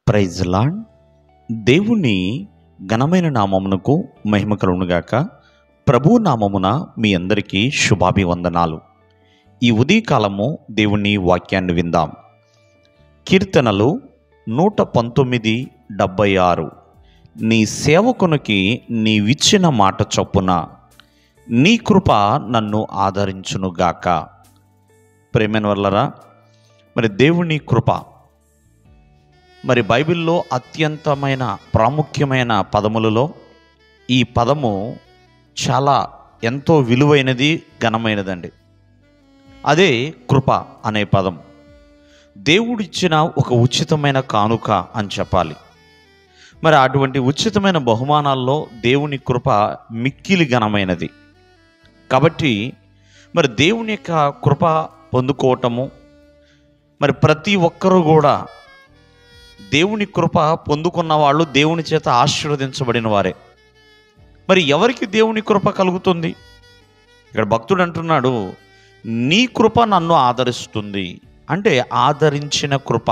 Praise lord. దేవుని ఘనమైన నామమునకు మహిమ కలుగునుగాక. ప్రభు నామమున మీ అందరికీ శుభాభివందనాలు. ఈ ఉదయకాలము దేవుని వాక్యాన్ని విందాం. కీర్తనలు 119:76. నీ సేవకునికి నీవిచ్చిన మాట చొప్పున నీ కృప నన్ను ఆదరించునుగాక. ప్రేమైన వర్లరా, మరి దేవుని కృప మరి బైబిల్లో అత్యంతమైన ప్రాముఖ్యమైన పదములలో ఈ పదము చాలా ఎంతో విలువైనది, ఘనమైనదండి. అదే కృప అనే పదం దేవుడిచ్చిన ఒక ఉచితమైన కానుక అని చెప్పాలి. మరి అటువంటి ఉచితమైన బహుమానాల్లో దేవుని కృప మిక్కిలి ఘనమైనది. కాబట్టి మరి దేవుని యొక్క కృప పొందుకోవటము, మరి ప్రతి ఒక్కరూ కూడా దేవుని కృప పొందుకున్న వాళ్ళు దేవుని చేత ఆశీర్వదించబడిన వారే. మరి ఎవరికి దేవుని కృప కలుగుతుంది? ఇక్కడ భక్తుడు అంటున్నాడు, నీ కృప నన్ను ఆదరిస్తుంది. అంటే ఆదరించిన కృప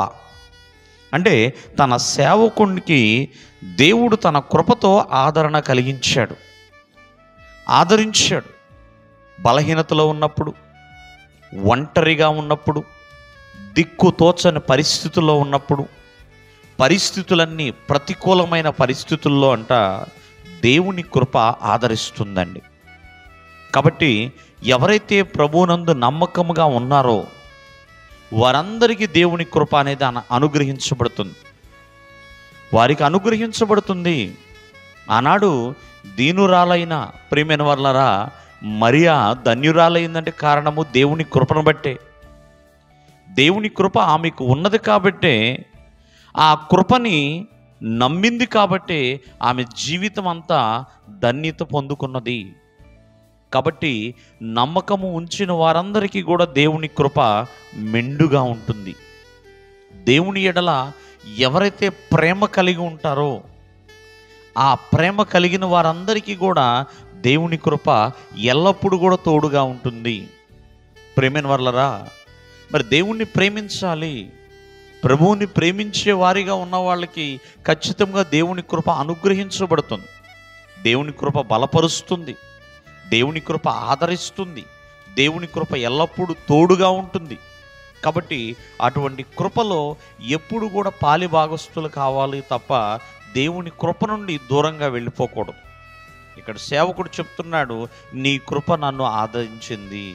అంటే తన సేవకునికి దేవుడు తన కృపతో ఆదరణ కలిగించాడు, ఆదరించాడు. బలహీనతలో ఉన్నప్పుడు, ఒంటరిగా ఉన్నప్పుడు, దిక్కు తోచని పరిస్థితుల్లో ఉన్నప్పుడు, పరిస్థితులన్నీ ప్రతికూలమైన పరిస్థితుల్లో దేవుని కృప ఆదరిస్తుందండి. కాబట్టి ఎవరైతే ప్రభువునందు నమ్మకముగా ఉన్నారో వారందరికీ దేవుని కృప అనేది అనుగ్రహించబడుతుంది, వారికి అనుగ్రహించబడుతుంది. ఆనాడు దీనురాలైన ప్రియమైన వర్లరా మరియా ధన్యురాలైందంటే కారణము దేవుని కృపను బట్టే. దేవుని కృప ఆమెకు ఉన్నది కాబట్టే, ఆ కృపని నమ్మింది కాబట్టే ఆమె జీవితం అంతా ధన్యత పొందుకున్నది. కాబట్టి నమ్మకము ఉంచిన వారందరికీ కూడా దేవుని కృప మెండుగా ఉంటుంది. దేవుని ఎడల ఎవరైతే ప్రేమ కలిగి ఉంటారో ఆ ప్రేమ కలిగిన వారందరికీ కూడా దేవుని కృప ఎల్లప్పుడూ కూడా తోడుగా ఉంటుంది. ప్రేమైన వర్లరా, మరి దేవుణ్ణి ప్రేమించాలి. ప్రభువుని ప్రేమించే వారిగా ఉన్న వాళ్ళకి ఖచ్చితంగా దేవుని కృప అనుగ్రహించబడుతుంది. దేవుని కృప బలపరుస్తుంది, దేవుని కృప ఆదరిస్తుంది, దేవుని కృప ఎల్లప్పుడూ తోడుగా ఉంటుంది. కాబట్టి అటువంటి కృపలో ఎప్పుడు కూడా పాలి భాగస్తులు కావాలి తప్ప దేవుని కృప నుండి దూరంగా వెళ్ళిపోకూడదు. ఇక్కడ సేవకుడు చెప్తున్నాడు, నీ కృప నన్ను ఆదరించింది,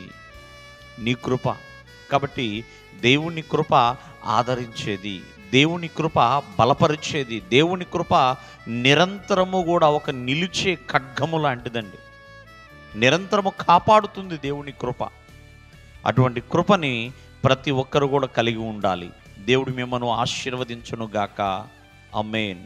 నీ కృప. కాబట్టి దేవుని కృప ఆదరించేది, దేవుని కృప బలపరిచేది, దేవుని కృప నిరంతరము కూడా ఒక నిలిచే ఖడ్గము లాంటిదండి. నిరంతరము కాపాడుతుంది దేవుని కృప. అటువంటి కృపని ప్రతి ఒక్కరు కూడా కలిగి ఉండాలి. దేవుడు మిమ్మల్ని ఆశీర్వదించును గాక. ఆమేన్.